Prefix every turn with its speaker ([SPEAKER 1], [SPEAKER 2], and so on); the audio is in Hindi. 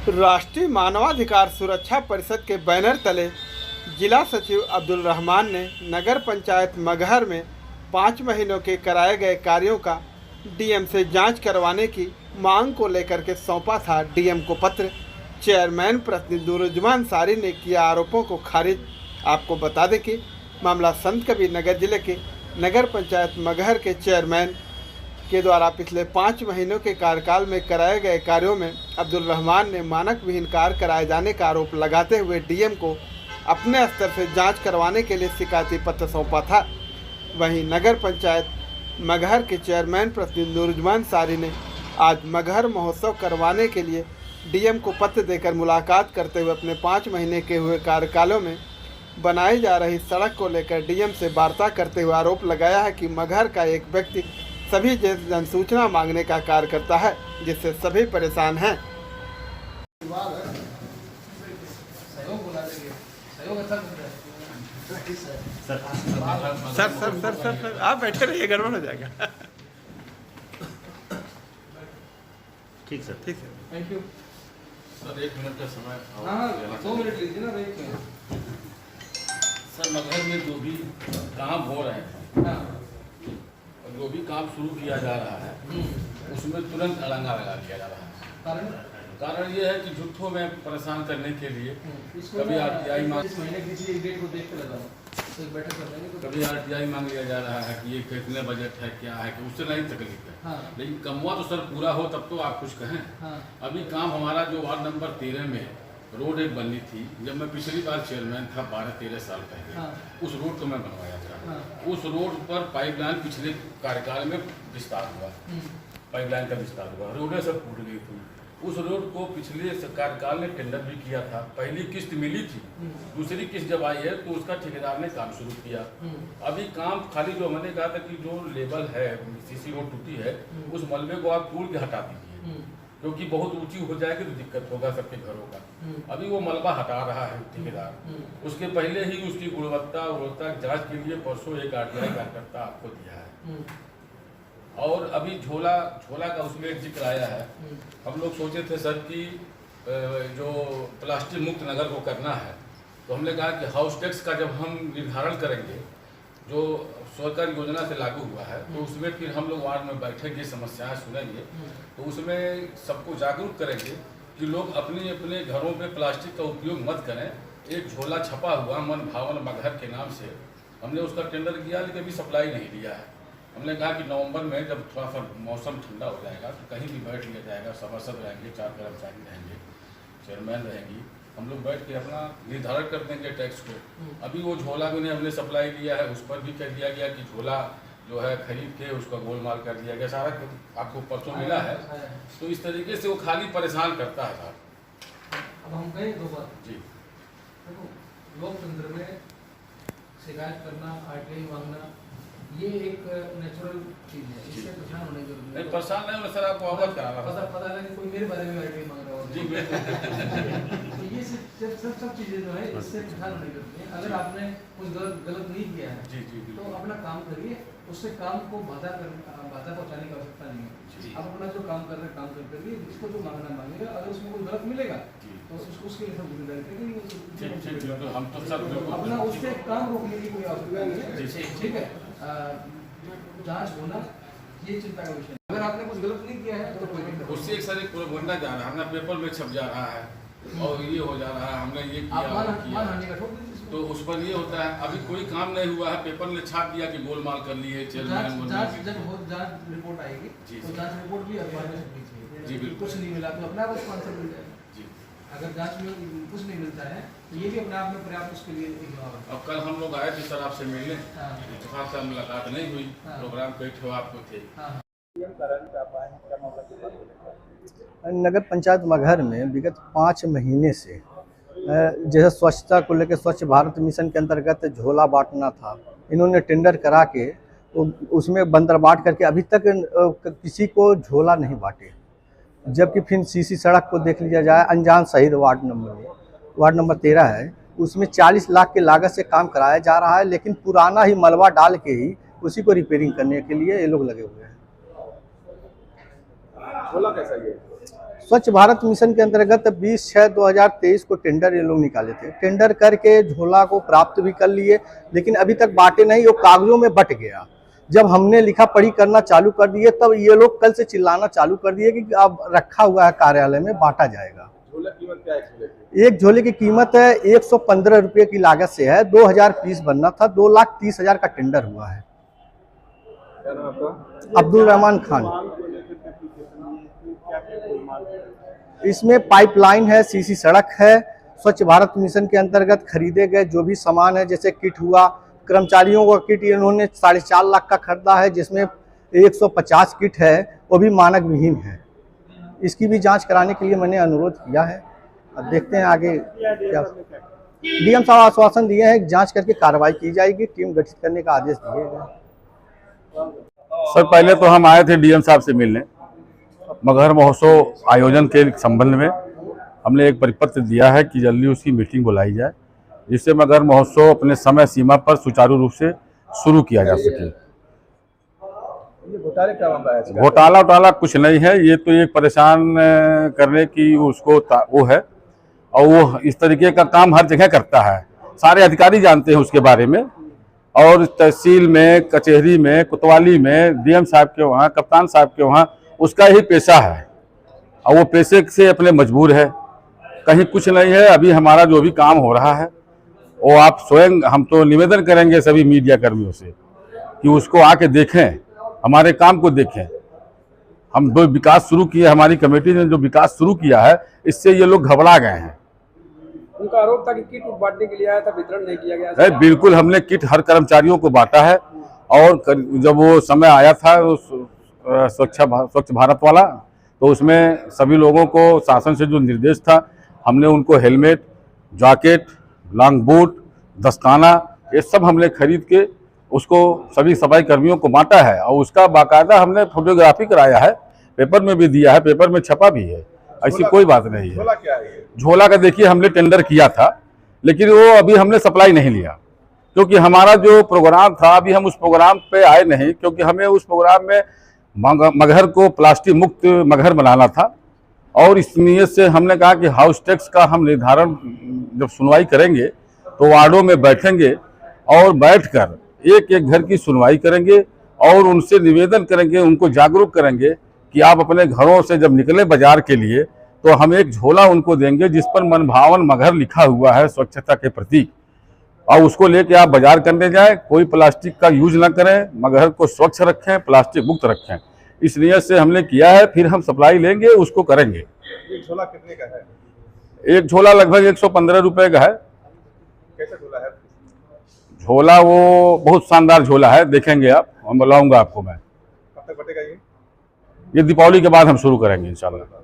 [SPEAKER 1] राष्ट्रीय मानवाधिकार सुरक्षा परिषद के बैनर तले जिला सचिव अब्दुल रहमान ने नगर पंचायत मगहर में 5 महीनों के कराए गए कार्यों का डीएम से जांच करवाने की मांग को लेकर के सौंपा था डीएम को पत्र। चेयरमैन प्रतिनिधि नूरुज्जमान सारी ने किया आरोपों को खारिज। आपको बता दें कि मामला संत कबीर नगर जिले के नगर पंचायत मगहर के चेयरमैन के द्वारा पिछले 5 महीनों के कार्यकाल में कराए गए कार्यों में अब्दुल रहमान ने मानक विहीन कार्य कराए जाने का आरोप लगाते हुए डीएम को अपने स्तर से जांच करवाने के लिए शिकायती पत्र सौंपा था। वहीं नगर पंचायत मगहर के चेयरमैन प्रतिनिधि नूरुज्जमान सारी ने आज मगहर महोत्सव करवाने के लिए डीएम को पत्र देकर मुलाकात करते हुए अपने 5 महीने के हुए कार्यकालों में बनाई जा रही सड़क को लेकर डीएम से वार्ता करते हुए आरोप लगाया है कि मगहर का एक व्यक्ति सभी जन सूचना मांगने का कार्य करता है, जिससे सभी परेशान हैं। सर आप बैठे रहिए, गड़बड़ हो जाएगा।
[SPEAKER 2] ठीक सर,
[SPEAKER 1] ठीक है,
[SPEAKER 3] थैंक यू
[SPEAKER 2] सर। 1 मिनट का समय।
[SPEAKER 3] हाँ 2 मिनट लीजिए ना।
[SPEAKER 2] सर, मगहर में जो भी काम हो रहे हैं, जो भी काम शुरू किया जा रहा है उसमें तुरंत अड़ंगा लगा दिया जा रहा है। कारण ये है कि झूठों में परेशान करने के लिए कभी आरटीआई मांग कभी आरटीआई मांग लिया जा रहा है कि ये कितने बजट है, क्या है, कि उससे नहीं तकलीफ है।
[SPEAKER 3] हाँ।
[SPEAKER 2] लेकिन कमुआ तो सर पूरा हो तब तो आप कुछ कहें।
[SPEAKER 3] हाँ।
[SPEAKER 2] अभी काम हमारा जो वार्ड नंबर 13 में रोड एक बननी थी, जब मैं पिछली बार चेयरमैन था 12-13 साल पहले।
[SPEAKER 3] हाँ। उस
[SPEAKER 2] रोड को मैं बनवाया था।
[SPEAKER 3] हाँ।
[SPEAKER 2] उस रोड पर पाइपलाइन पिछले कार्यकाल में विस्तार हुआ, पाइपलाइन का विस्तार हुआ, रोडें सब फूट गई थी। उस रोड को पिछले कार्यकाल ने टेंडर भी किया था, पहली किस्त मिली थी, दूसरी किस्त जब आई है तो उसका ठेकेदार ने काम शुरू किया। अभी काम खाली जो मैंने कहा था कि जो लेवल है, सीसी रोड टूटी है, उस मलबे को आप तोड़ के हटा दीजिए, क्योंकि बहुत ऊंची हो जाएगी तो दिक्कत होगा सबके घरों का। अभी वो मलबा हटा रहा है ठेकेदार। उसके पहले ही उसकी गुणवत्ता जांच के लिए परसों एक आरटीआई कार्यकर्ता आपको दिया है। और अभी झोला का उसमें एक जिक्र आया है। हम लोग सोचे थे सर कि जो प्लास्टिक मुक्त नगर को करना है, तो हमने कहा कि हाउस टैक्स का जब हम निर्धारण करेंगे, जो सरकार योजना से लागू हुआ है, तो उसमें फिर हम लोग वार्ड में बैठेंगे, समस्याएं सुनेंगे, तो उसमें सबको जागरूक करेंगे कि लोग अपने अपने घरों पे प्लास्टिक का उपयोग मत करें। एक झोला छपा हुआ मन भावन मगहर के नाम से, हमने उसका टेंडर किया लेकिन अभी सप्लाई नहीं दिया है। हमने कहा कि नवंबर में जब थोड़ा सा मौसम ठंडा हो जाएगा तो कहीं भी बैठ लिया जाएगा, सभासद रहेंगे, 4 कर्मचारी रहेंगे, चेयरमैन रहेंगी, हम लोग बैठ के अपना निर्धारण कर देंगे टैक्स को। अभी वो झोला भी हमने सप्लाई दिया है, उस पर भी कह दिया गया कि झोला जो है खरीद के उसका गोलमाल कर दिया गया, सारा आपको परसों मिला है। तो इस तरीके से वो खाली परेशान करता है साहब।
[SPEAKER 3] अब हम कहें 2 बात
[SPEAKER 2] जी।
[SPEAKER 3] देखो, लोकतंत्र में शिकायत करना, आरटीआई मांगना, ये एक नेचुरल चीज है, इससे परेशान होने की जरूरत
[SPEAKER 2] नहीं, परेशान नहीं होना सर, आपको अवगत करा रहा हूं।
[SPEAKER 3] पता नहीं कोई मेरे बारे में आरटीआई मांग रहा हो।
[SPEAKER 2] जी बिल्कुल।
[SPEAKER 3] तो ये सब चीजें जो है इससे परेशान होने की जरूरत नहीं है। अगर आपने कुछ गलत नहीं किया है
[SPEAKER 2] जी
[SPEAKER 3] तो अपना काम करिए, उससे काम को बाधा पहुंचाने की आवश्यकता नहीं है। आप अपना जो काम कर रहे हैं काम करते रहिए, जिसको जो मांगना मांगेगा, अगर उसमें कोई गलत मिलेगा तो उसके लिए सब जिम्मेदारी करेंगे।
[SPEAKER 2] हम तो सर
[SPEAKER 3] अपना उससे काम रोकने की कोई आवश्यकता नहीं है। ठीक है, जांच होना ये चिंता का विषय। अगर आपने कुछ गलत नहीं किया है तो कोई दिक्कत नहीं।
[SPEAKER 2] उससे एक सर एक प्रोपगेंडा जा रहा है, हमने पेपर में छप जा रहा है और ये हो जा रहा है, हमने ये किया,
[SPEAKER 3] मानहानि का ठोक दीजिए।
[SPEAKER 2] तो उस पर ये होता है। अभी कोई काम नहीं हुआ है, पेपर ने छाप दिया कि गोलमाल कर लिए चेयरमैन।
[SPEAKER 3] जांच रिपोर्ट आएगी तो जांच रिपोर्ट भी अखबार में छपनी चाहिए।
[SPEAKER 2] जी बिल्कुल।
[SPEAKER 3] कुछ नहीं मिला तो अपना आप स्पॉन्सर मिल जाएगा।
[SPEAKER 2] जी।
[SPEAKER 3] अगर जांच में कुछ नहीं मिलता है तो ये भी अपने आप में पर्याप्त उसके लिए एक जवाब है।
[SPEAKER 2] अब कल हम लोग आए थे सर आपसे मिलने,
[SPEAKER 3] हाँ।
[SPEAKER 2] इत्तेफाक से मुलाकात नहीं हुई, प्रोग्राम कई ठो आपको थे।
[SPEAKER 4] नगर पंचायत मगहर में विगत 5 महीने से जैसे स्वच्छता को लेकर स्वच्छ भारत मिशन के अंतर्गत झोला बांटना था, इन्होंने टेंडर करा के उसमें बंदर बांट करके अभी तक किसी को झोला नहीं बांटे। जबकि फिर सीसी सड़क को देख लिया जाए, अनजान शहीद वार्ड नंबर 13 है, उसमें 40 लाख की लागत से काम कराया जा रहा है, लेकिन पुराना ही मलबा डाल के ही उसी को रिपेयरिंग करने के लिए ये लोग लगे हुए हैं।
[SPEAKER 1] झोला कैसा ये?
[SPEAKER 4] स्वच्छ भारत मिशन के अंतर्गत 20/6/2023 को टेंडर ये लोग निकाले थे। टेंडर करके झोला को प्राप्त भी कर लिए, लेकिन अभी तक बांटे नहीं, वो कागजों में बट गया। जब हमने लिखा पढ़ी करना चालू कर दिए, तब ये लोग कल से चिल्लाना चालू कर दिए कि अब रखा हुआ है कार्यालय में, बांटा जाएगा।
[SPEAKER 1] झोला कीमत क्या है?
[SPEAKER 4] एक झोले की कीमत है 115 रुपये की लागत से है। 2000 पीस बनना था। 2,30,000 का टेंडर हुआ है।
[SPEAKER 1] क्या नाम आपका?
[SPEAKER 4] अब्दुल रहमान खान। इसमें पाइपलाइन है, सीसी सड़क है। स्वच्छ भारत मिशन के अंतर्गत खरीदे गए जो भी सामान है, जैसे किट हुआ, कर्मचारियों का किट इन्होंने 4.5 लाख का खरीदा है, जिसमें 150 किट है, वो भी मानक विहीन है। इसकी भी जांच कराने के लिए मैंने अनुरोध किया है। अब देखते हैं आगे क्या। डीएम साहब आश्वासन दिए हैं, जांच करके कार्रवाई की जाएगी, टीम गठित करने का आदेश दिए गए।
[SPEAKER 2] सर पहले तो हम आए थे डीएम साहब से मिलने। मगहर महोत्सव आयोजन के संबंध में हमने एक परिपत्र दिया है कि जल्दी उसकी मीटिंग बुलाई जाए, जिससे मगहर महोत्सव अपने समय सीमा पर सुचारू रूप से शुरू किया जा सके।
[SPEAKER 1] ये घोटाले क्या मामला है?
[SPEAKER 2] घोटाला कुछ नहीं है, ये तो एक परेशान करने की उसको वो है, और वो इस तरीके का काम हर जगह करता है। सारे अधिकारी जानते हैं उसके बारे में, और तहसील में, कचहरी में, कोतवाली में, डीएम साहब के वहाँ, कप्तान साहब के वहाँ उसका ही पेशा है, और वो पेशे से अपने मजबूर है। कहीं कुछ नहीं है। अभी हमारा जो भी काम हो रहा है वो आप स्वयं, हम तो निवेदन करेंगे सभी मीडिया कर्मियों से कि उसको आके देखें, हमारे काम को देखें। हम जो विकास शुरू किया, हमारी कमेटी ने जो विकास शुरू किया है, इससे ये लोग घबरा गए हैं।
[SPEAKER 1] उनका आरोप था कि किट बांटने के लिए आया था, वितरण नहीं किया गया।
[SPEAKER 2] बिल्कुल, हमने किट हर कर्मचारियों को बांटा है, और जब वो समय आया था स्वच्छ भारत वाला, तो उसमें सभी लोगों को शासन से जो निर्देश था, हमने उनको हेलमेट, जैकेट, लॉन्ग बूट, दस्ताना, ये सब हमने खरीद के उसको सभी सफाई कर्मियों को बांटा है, और उसका बाकायदा हमने फोटोग्राफी कराया है, पेपर में भी दिया है, पेपर में छपा भी है। ऐसी कोई बात नहीं है।
[SPEAKER 1] झोला क्या है?
[SPEAKER 2] झोला का देखिए, हमने टेंडर किया था, लेकिन वो अभी हमने सप्लाई नहीं लिया, क्योंकि हमारा जो प्रोग्राम था, अभी हम उस प्रोग्राम पे आए नहीं, क्योंकि हमें उस प्रोग्राम में मगहर को प्लास्टिक मुक्त मगहर बनाना था। और इस नियत से हमने कहा कि हाउस टैक्स का हम निर्धारण जब सुनवाई करेंगे तो वार्डों में बैठेंगे, और बैठकर एक एक घर की सुनवाई करेंगे, और उनसे निवेदन करेंगे, उनको जागरूक करेंगे कि आप अपने घरों से जब निकले बाजार के लिए, तो हम एक झोला उनको देंगे जिस पर मनभावन मगहर लिखा हुआ है, स्वच्छता के प्रतीक, और उसको लेके आप बाजार करने जाएं। कोई प्लास्टिक का यूज ना करें, मगहर को स्वच्छ रखें, प्लास्टिक मुक्त रखें। इस नियत से हमने किया है। फिर हम सप्लाई लेंगे, उसको करेंगे।
[SPEAKER 1] एक झोला कितने का है?
[SPEAKER 2] एक झोला लगभग 115 रुपए का है।
[SPEAKER 1] कैसा झोला है?
[SPEAKER 2] झोला वो बहुत शानदार झोला है, देखेंगे आप, हम बुलाऊंगा आपको मैं।
[SPEAKER 1] कब तक बटेगा ये?
[SPEAKER 2] ये दीपावली के बाद हम शुरू करेंगे इंशाल्लाह।